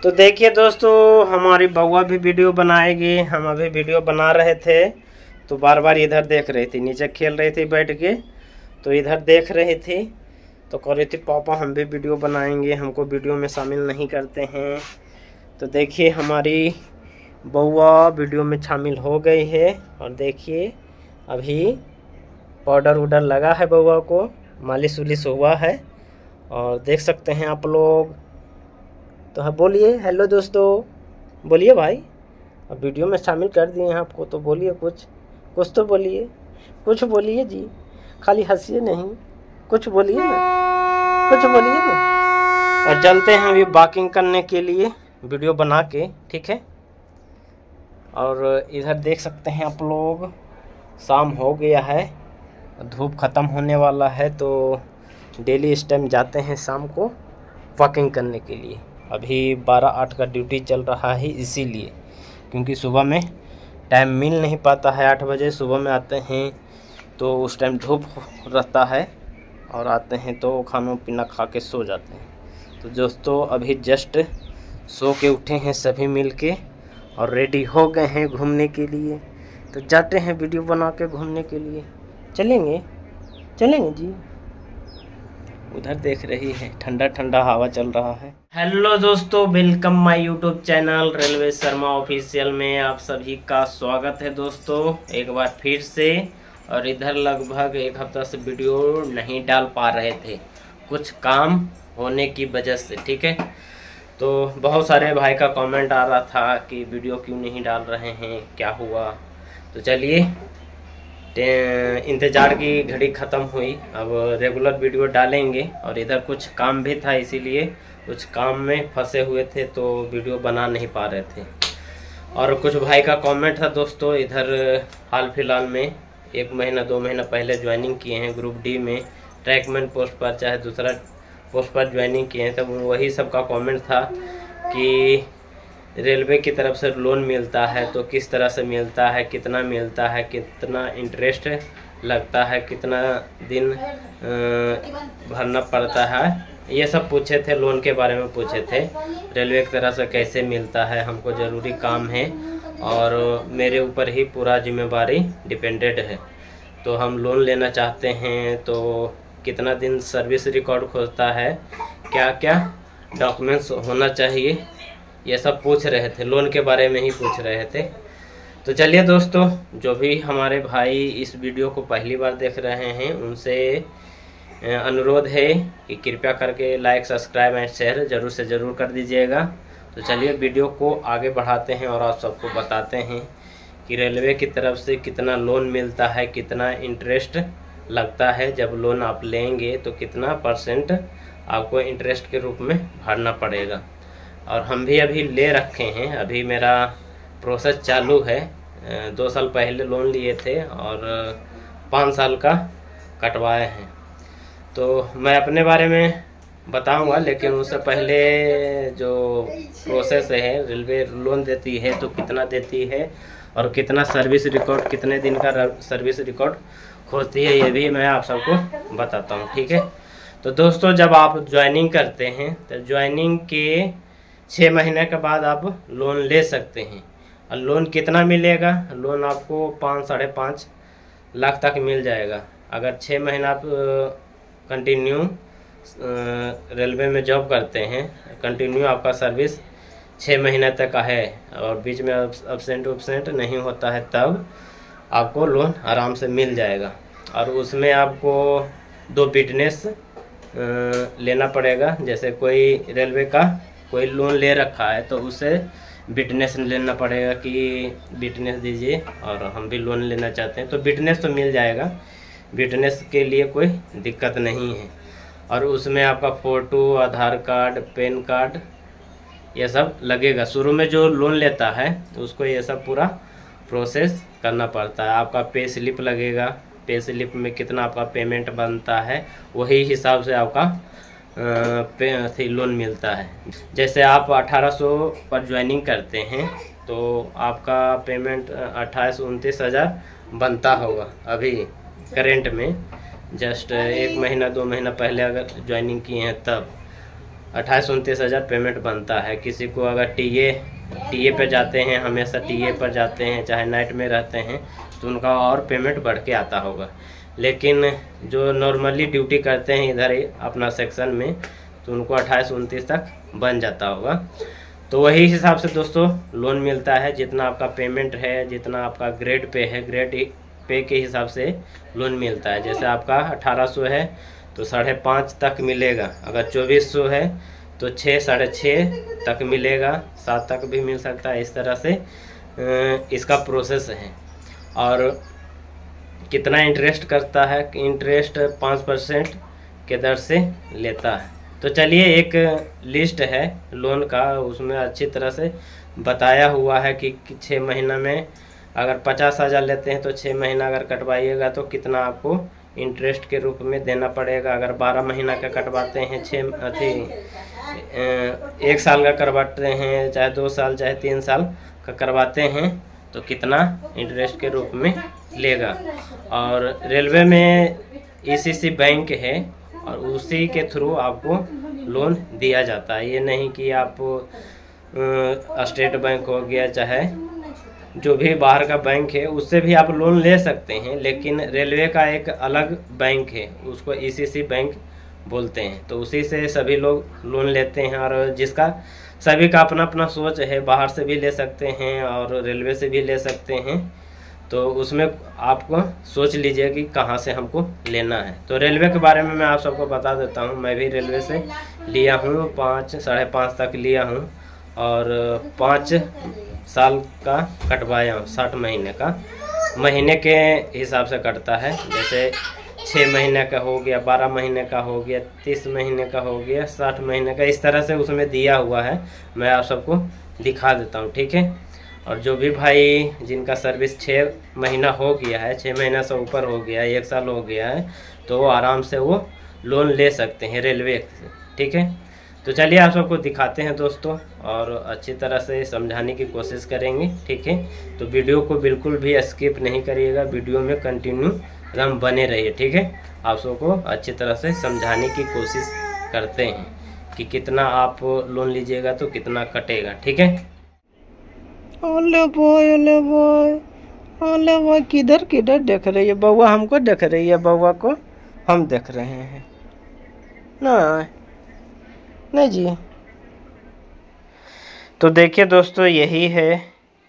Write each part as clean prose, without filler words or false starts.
तो देखिए दोस्तों, हमारी बउआ भी वीडियो बनाएगी। हम अभी वीडियो बना रहे थे तो बार बार इधर देख रही थी, नीचे खेल रही थी बैठ के, तो इधर देख रही थी तो कह रही थी पापा हम भी वीडियो बनाएंगे, हमको वीडियो में शामिल नहीं करते हैं। तो देखिए हमारी बउआ वीडियो में शामिल हो गई है। और देखिए अभी पाउडर उडर लगा है, बउआ को मालिश उलिश हुआ है और देख सकते हैं आप लोग। तो हाँ बोलिए हेलो दोस्तों, बोलिए भाई, अब वीडियो में शामिल कर दिए हैं आपको तो बोलिए कुछ तो बोलिए, कुछ बोलिए जी, खाली हंसिए नहीं, कुछ बोलिए ना, कुछ बोलिए ना। और चलते हैं अभी वॉकिंग करने के लिए वीडियो बना के, ठीक है। और इधर देख सकते हैं आप लोग, शाम हो गया है, धूप ख़त्म होने वाला है, तो डेली इस टाइम जाते हैं शाम को वॉकिंग करने के लिए। अभी 12-8 का ड्यूटी चल रहा है, इसीलिए क्योंकि सुबह में टाइम मिल नहीं पाता है। 8 बजे सुबह में आते हैं तो उस टाइम धूप रहता है और आते हैं तो खाना पीना खा के सो जाते हैं। तो दोस्तों अभी जस्ट सो के उठे हैं सभी मिल के और रेडी हो गए हैं घूमने के लिए। तो जाते हैं वीडियो बना के घूमने के लिए। चलेंगे जी। उधर देख रही है, ठंडा ठंडा हवा चल रहा है। हेलो दोस्तों, welcome my YouTube channel railway Sharma official में आप सभी का स्वागत है दोस्तों एक बार फिर से। और इधर लगभग एक हफ्ता से वीडियो नहीं डाल पा रहे थे, कुछ काम होने की वजह से, ठीक है। तो बहुत सारे भाई का कमेंट आ रहा था कि वीडियो क्यों नहीं डाल रहे हैं, क्या हुआ। तो चलिए, इंतज़ार की घड़ी ख़त्म हुई, अब रेगुलर वीडियो डालेंगे। और इधर कुछ काम भी था, इसीलिए कुछ काम में फंसे हुए थे तो वीडियो बना नहीं पा रहे थे। और कुछ भाई का कमेंट था दोस्तों, इधर हाल फिलहाल में 1 महीना 2 महीना पहले ज्वाइनिंग किए हैं ग्रुप डी में, ट्रैकमैन पोस्ट पर चाहे दूसरा पोस्ट पर ज्वाइनिंग किए हैं। तब वही सबका कमेंट था कि रेलवे की तरफ से लोन मिलता है तो किस तरह से मिलता है, कितना मिलता है, कितना इंटरेस्ट लगता है, कितना दिन भरना पड़ता है, ये सब पूछे थे। लोन के बारे में पूछे थे, रेलवे की तरफ से कैसे मिलता है। हमको ज़रूरी काम है और मेरे ऊपर ही पूरा जिम्मेवारी डिपेंडेड है, तो हम लोन लेना चाहते हैं। तो कितना दिन सर्विस रिकॉर्ड खोजता है, क्या क्या डॉक्यूमेंट्स होना चाहिए, ये सब पूछ रहे थे, लोन के बारे में ही पूछ रहे थे। तो चलिए दोस्तों, जो भी हमारे भाई इस वीडियो को पहली बार देख रहे हैं उनसे अनुरोध है कि कृपया करके लाइक सब्सक्राइब एंड शेयर ज़रूर से ज़रूर कर दीजिएगा। तो चलिए वीडियो को आगे बढ़ाते हैं और आप सबको बताते हैं कि रेलवे की तरफ से कितना लोन मिलता है, कितना इंटरेस्ट लगता है। जब लोन आप लेंगे तो कितना % आपको इंटरेस्ट के रूप में भरना पड़ेगा। और हम भी अभी ले रखे हैं, अभी मेरा प्रोसेस चालू है। 2 साल पहले लोन लिए थे और 5 साल का कटवाए हैं। तो मैं अपने बारे में बताऊंगा, लेकिन उससे पहले जो प्रोसेस है, रेलवे लोन देती है तो कितना देती है और कितना सर्विस रिकॉर्ड, कितने दिन का सर्विस रिकॉर्ड खोजती है, ये भी मैं आप सबको बताता हूँ, ठीक है। तो दोस्तों जब आप ज्वाइनिंग करते हैं तो ज्वाइनिंग के 6 महीने के बाद आप लोन ले सकते हैं। और लोन कितना मिलेगा, लोन आपको 5-5.5 लाख तक मिल जाएगा। अगर 6 महीना आप कंटिन्यू रेलवे में जॉब करते हैं, कंटिन्यू आपका सर्विस 6 महीने तक का है और बीच में अब्सेंट नहीं होता है, तब आपको लोन आराम से मिल जाएगा। और उसमें आपको 2 विटनेस लेना पड़ेगा। जैसे कोई रेलवे का कोई लोन ले रखा है तो उसे विटनेस लेना पड़ेगा कि विटनेस दीजिए और हम भी लोन लेना चाहते हैं, तो विटनेस तो मिल जाएगा, विटनेस के लिए कोई दिक्कत नहीं है। और उसमें आपका फ़ोटो, आधार कार्ड, पैन कार्ड, ये सब लगेगा। शुरू में जो लोन लेता है उसको ये सब पूरा प्रोसेस करना पड़ता है। आपका पे स्लिप लगेगा, पे स्लिप में कितना आपका पेमेंट बनता है वही हिसाब से आपका लोन मिलता है। जैसे आप 1800 पर ज्वाइनिंग करते हैं तो आपका पेमेंट 28-29 हज़ार बनता होगा अभी करेंट में। जस्ट 1 महीना 2 महीना पहले अगर ज्वाइनिंग किए हैं तब 28-29 हज़ार पेमेंट बनता है। किसी को अगर टीए पे जाते हैं, हमेशा टीए पर जाते हैं, चाहे नाइट में रहते हैं, तो उनका और पेमेंट बढ़ के आता होगा। लेकिन जो नॉर्मली ड्यूटी करते हैं इधर अपना सेक्शन में, तो उनको 28-29 तक बन जाता होगा। तो वही हिसाब से दोस्तों लोन मिलता है। जितना आपका पेमेंट है, जितना आपका ग्रेड पे है, ग्रेड पे के हिसाब से लोन मिलता है। जैसे आपका 1800 है तो 5.5 तक मिलेगा। अगर 2400 है तो 6, 6.5 तक मिलेगा, 7 तक भी मिल सकता है। इस तरह से इसका प्रोसेस है। और कितना इंटरेस्ट करता है? इंटरेस्ट 5% के दर से लेता है। तो चलिए, एक लिस्ट है लोन का, उसमें अच्छी तरह से बताया हुआ है कि 6 महीना में अगर 50,000 लेते हैं तो 6 महीना अगर कटवाइएगा तो कितना आपको इंटरेस्ट के रूप में देना पड़ेगा। अगर 12 महीना का कटवाते हैं, 1 साल का करवाते हैं, चाहे 2 साल चाहे 3 साल का करवाते हैं, तो कितना इंटरेस्ट के रूप में लेगा। और रेलवे में ईसीसी बैंक है और उसी के थ्रू आपको लोन दिया जाता है। ये नहीं कि आप स्टेट बैंक हो गया, चाहे जो भी बाहर का बैंक है, उससे भी आप लोन ले सकते हैं। लेकिन रेलवे का एक अलग बैंक है, उसको ईसीसी बैंक बोलते हैं। तो उसी से सभी लोग लोन लेते हैं। और जिसका सभी का अपना अपना सोच है, बाहर से भी ले सकते हैं और रेलवे से भी ले सकते हैं। तो उसमें आपको सोच लीजिए कि कहाँ से हमको लेना है। तो रेलवे के बारे में मैं आप सबको बता देता हूँ। मैं भी रेलवे से लिया हूँ, 5, 5.5 तक लिया हूँ और 5 साल का कटवाया हूँ। 60 महीने का, महीने के हिसाब से कटता है। जैसे 6 महीने का हो गया, 12 महीने का हो गया, 30 महीने का हो गया, 60 महीने का, इस तरह से उसमें दिया हुआ है। मैं आप सबको दिखा देता हूँ, ठीक है। और जो भी भाई जिनका सर्विस 6 महीना हो गया है, 6 महीना से ऊपर हो गया है, 1 साल हो गया है, तो वो आराम से वो लोन ले सकते हैं रेलवे से, ठीक है। तो चलिए आप सबको दिखाते हैं दोस्तों, और अच्छी तरह से समझाने की कोशिश करेंगे, ठीक है। तो वीडियो को बिल्कुल भी स्किप नहीं करिएगा, वीडियो में कंटिन्यू एकदम बने रहिए, ठीक है। आप सबको अच्छी तरह से समझाने की कोशिश करते हैं कि कितना आप लोन लीजिएगा तो कितना कटेगा, ठीक है। ओले बॉय, ओले बॉय, ओले बॉय, किधर किधर देख रही है बउआ? हमको देख रही है, बउआ को हम देख रहे हैं। नहीं जी। तो देखिए दोस्तों, यही है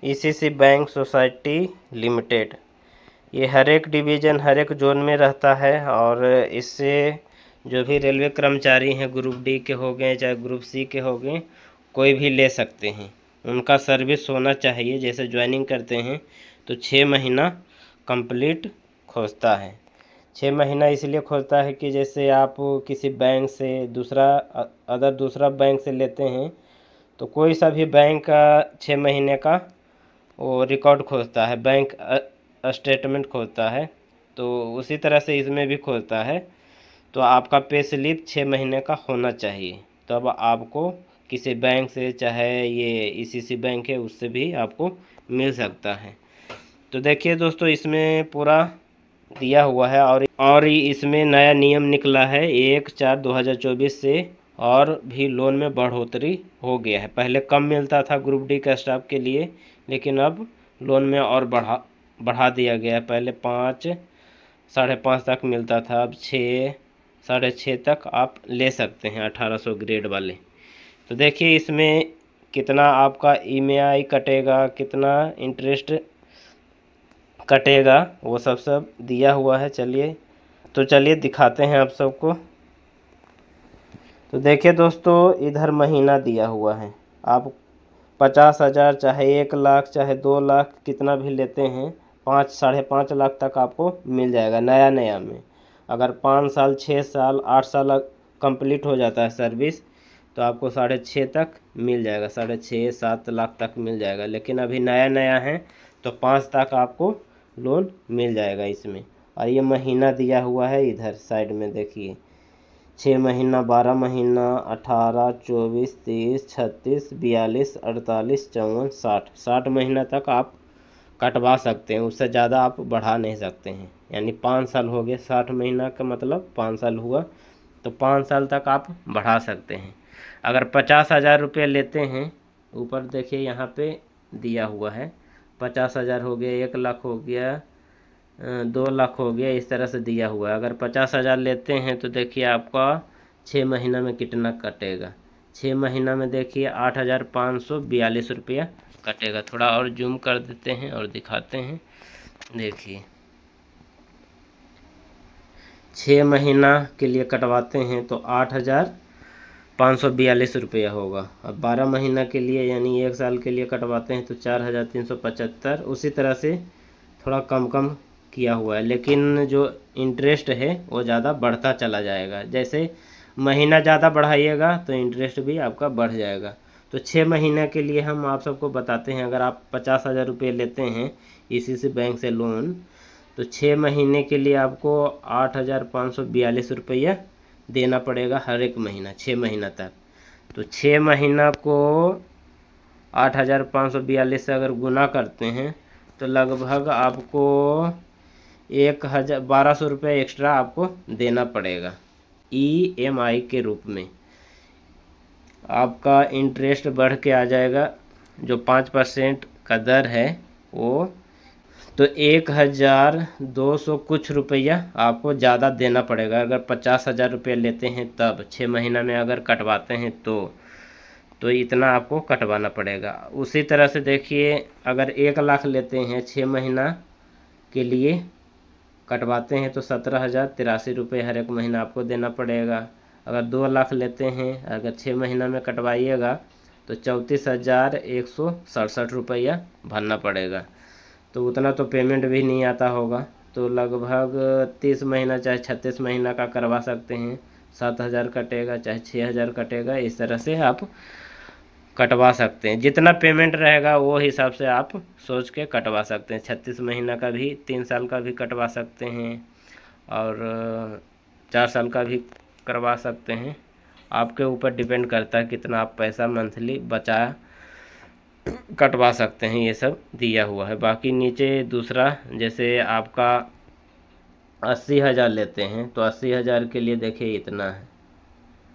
ईसीसी बैंक सोसाइटी लिमिटेड। ये हर एक डिवीज़न, हर एक जोन में रहता है। और इससे जो भी रेलवे कर्मचारी हैं, ग्रुप डी के हो गए चाहे ग्रुप सी के हो गए, कोई भी ले सकते हैं। उनका सर्विस होना चाहिए। जैसे ज्वाइनिंग करते हैं तो 6 महीना कंप्लीट खोजता है। 6 महीना इसलिए खोजता है कि जैसे आप किसी बैंक से दूसरा बैंक से लेते हैं तो कोई सा भी बैंक का 6 महीने का वो रिकॉर्ड खोजता है, बैंक स्टेटमेंट खोजता है। तो उसी तरह से इसमें भी खोजता है। तो आपका पे स्लिप 6 महीने का होना चाहिए, तब आपको किसी बैंक से, चाहे ये ईसीसी बैंक है, उससे भी आपको मिल सकता है। तो देखिए दोस्तों, इसमें पूरा दिया हुआ है। और इसमें नया नियम निकला है 1/4/2024 से, और भी लोन में बढ़ोतरी हो गया है। पहले कम मिलता था ग्रुप डी का स्टाफ के लिए, लेकिन अब लोन में और बढ़ा दिया गया है। पहले 5, 5.5 तक मिलता था, अब 6, 6.5 तक आप ले सकते हैं 1800 ग्रेड वाले। तो देखिए इसमें कितना आपका ईएमआई कटेगा, कितना इंटरेस्ट कटेगा, वो सब दिया हुआ है। चलिए दिखाते हैं आप सबको। तो देखिए दोस्तों, इधर महीना दिया हुआ है। आप 50,000 चाहे 1 लाख चाहे 2 लाख कितना भी लेते हैं, 5, 5.5 लाख तक आपको मिल जाएगा नया में। अगर 5 साल, 6 साल, 8 साल कंप्लीट हो जाता है सर्विस, तो आपको 6.5 तक मिल जाएगा, 6.5, 7 लाख तक मिल जाएगा। लेकिन अभी नया है तो 5 तक आपको लोन मिल जाएगा इसमें। और ये महीना दिया हुआ है इधर साइड में, देखिए 6 महीना, 12 महीना, 18, 24, 30, 36, 42, 48, 54, 60 महीना तक आप कटवा सकते हैं। उससे ज़्यादा आप बढ़ा नहीं सकते हैं। यानी 5 साल हो गए, 60 महीना का मतलब 5 साल हुआ, तो 5 साल तक आप बढ़ा सकते हैं। अगर 50,000 रुपये लेते हैं, ऊपर देखिए यहाँ पे दिया हुआ है 50,000 हो गया, 1 लाख हो गया, 2 लाख हो गया, इस तरह से दिया हुआ है। अगर 50,000 लेते हैं तो देखिए आपका 6 महीना में कितना कटेगा। 6 महीना में देखिए 8,542 रुपया कटेगा। थोड़ा और जूम कर देते हैं और दिखाते हैं। देखिए 6 महीना के लिए कटवाते हैं तो 8,542 रुपया होगा। अब 12 महीना के लिए यानी 1 साल के लिए कटवाते हैं तो 4,375। उसी तरह से थोड़ा कम कम किया हुआ है, लेकिन जो इंटरेस्ट है वो ज़्यादा बढ़ता चला जाएगा। जैसे महीना ज़्यादा बढ़ाइएगा तो इंटरेस्ट भी आपका बढ़ जाएगा। तो 6 महीने के लिए हम आप सबको बताते हैं, अगर आप 50,000 रुपये लेते हैं इसी से बैंक से लोन, तो 6 महीने के लिए आपको 8,542 रुपया देना पड़ेगा हर एक महीना, 6 महीना तक। तो 6 महीना को 8,542 से अगर गुना करते हैं तो लगभग आपको 1,1200 रुपये एक्स्ट्रा आपको देना पड़ेगा EMI के रूप में। आपका इंटरेस्ट बढ़ के आ जाएगा, जो 5% का दर है वो, तो 1,200 कुछ रुपया आपको ज़्यादा देना पड़ेगा। अगर 50,000 रुपये लेते हैं तब 6 महीना में अगर कटवाते हैं तो इतना आपको कटवाना पड़ेगा। उसी तरह से देखिए अगर 1 लाख लेते हैं 6 महीना के लिए कटवाते हैं तो 17,083 रुपये हर एक महीना आपको देना पड़ेगा। अगर 2 लाख लेते हैं अगर 6 महीना में कटवाइएगा तो 34,167 रुपया भरना पड़ेगा। तो उतना तो पेमेंट भी नहीं आता होगा, तो लगभग 30 महीना चाहे 36 महीना का करवा सकते हैं। 7,000 कटेगा चाहे 6,000 कटेगा, इस तरह से आप कटवा सकते हैं। जितना पेमेंट रहेगा वो हिसाब से आप सोच के कटवा सकते हैं। 36 महीना का भी, 3 साल का भी कटवा सकते हैं और 4 साल का भी करवा सकते हैं। आपके ऊपर डिपेंड करता है कितना आप पैसा मंथली बचा कटवा सकते हैं। ये सब दिया हुआ है। बाकी नीचे दूसरा, जैसे आपका 80,000 लेते हैं तो 80,000 के लिए देखिए इतना है,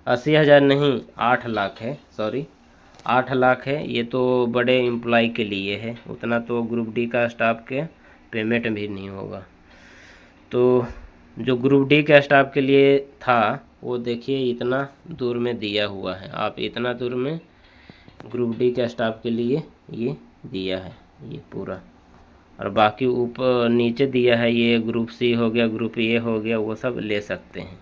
80,000 नहीं 8 लाख है, सॉरी 8 लाख है। ये तो बड़े एम्प्लॉय के लिए है, उतना तो ग्रुप डी का स्टाफ के पेमेंट भी नहीं होगा। तो जो ग्रुप डी के स्टाफ के लिए था वो देखिए इतना दूर में दिया हुआ है। आप इतना दूर में ग्रुप डी के स्टाफ के लिए ये दिया है ये पूरा, और बाकी ऊपर नीचे दिया है ये ग्रुप सी हो गया, ग्रुप ए हो गया, वो सब ले सकते हैं,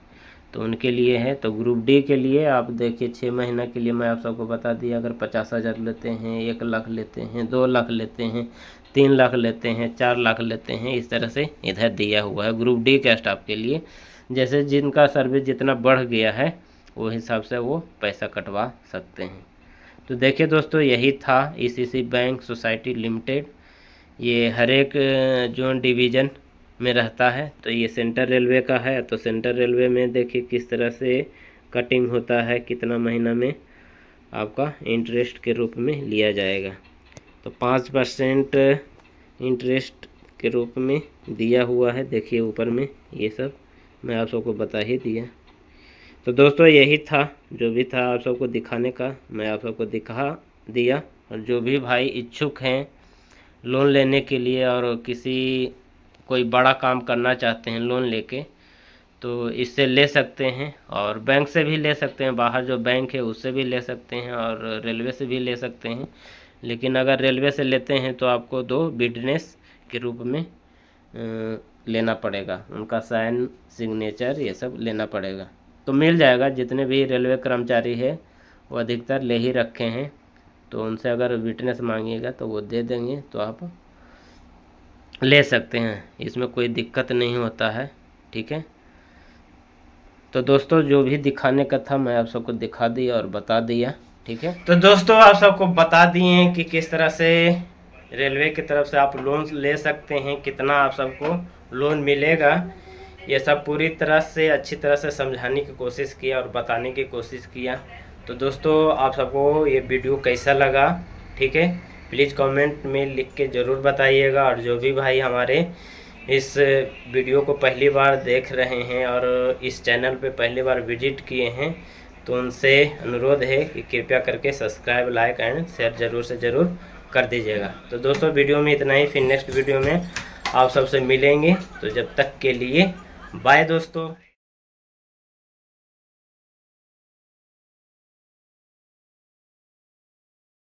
तो उनके लिए है। तो ग्रुप डी के लिए आप देखिए 6 महीना के लिए मैं आप सबको बता दिया। अगर 50,000 लेते हैं, 1 लाख लेते हैं, 2 लाख लेते हैं, 3 लाख लेते हैं, 4 लाख लेते हैं, इस तरह से इधर दिया हुआ है ग्रुप डी के स्टाफ के लिए। जैसे जिनका सर्विस जितना बढ़ गया है वो हिसाब से वो पैसा कटवा सकते हैं। तो देखिए दोस्तों, यही था ECC बैंक सोसाइटी लिमिटेड। ये हर एक जोन डिवीज़न में रहता है। तो ये सेंट्रल रेलवे का है, तो सेंट्रल रेलवे में देखिए किस तरह से कटिंग होता है, कितना महीना में आपका इंटरेस्ट के रूप में लिया जाएगा। तो 5% इंटरेस्ट के रूप में दिया हुआ है। देखिए ऊपर में ये सब मैं आप सबको बता ही दिया। तो दोस्तों यही था, जो भी था आप सबको दिखाने का मैं आप सबको दिखा दिया। और जो भी भाई इच्छुक हैं लोन लेने के लिए और कोई बड़ा काम करना चाहते हैं लोन लेके, तो इससे ले सकते हैं। और बैंक से भी ले सकते हैं, बाहर जो बैंक है उससे भी ले सकते हैं और रेलवे से भी ले सकते हैं। लेकिन अगर रेलवे से लेते हैं तो आपको 2 विटनेस के रूप में लेना पड़ेगा, उनका साइन सिग्नेचर ये सब लेना पड़ेगा। तो मिल जाएगा, जितने भी रेलवे कर्मचारी है वो अधिकतर ले ही रखे हैं, तो उनसे अगर विटनेस मांगिएगा तो वो दे देंगे, तो आप ले सकते हैं, इसमें कोई दिक्कत नहीं होता है। ठीक है, तो दोस्तों जो भी दिखाने का था मैं आप सबको दिखा दिया और बता दिया। ठीक है, तो दोस्तों आप सबको बता दिए कि किस तरह से रेलवे की तरफ से आप लोन ले सकते हैं, कितना आप सबको लोन मिलेगा, ये सब पूरी तरह से अच्छी तरह से समझाने की कोशिश किया और बताने की कोशिश किया। तो दोस्तों आप सबको ये वीडियो कैसा लगा, ठीक है, प्लीज़ कमेंट में लिख के ज़रूर बताइएगा। और जो भी भाई हमारे इस वीडियो को पहली बार देख रहे हैं और इस चैनल पे पहली बार विजिट किए हैं, तो उनसे अनुरोध है कि कृपया करके सब्सक्राइब, लाइक एंड शेयर ज़रूर से ज़रूर कर दीजिएगा। तो दोस्तों वीडियो में इतना ही, फिर नेक्स्ट वीडियो में आप सबसे मिलेंगे। तो जब तक के लिए बाय दोस्तों।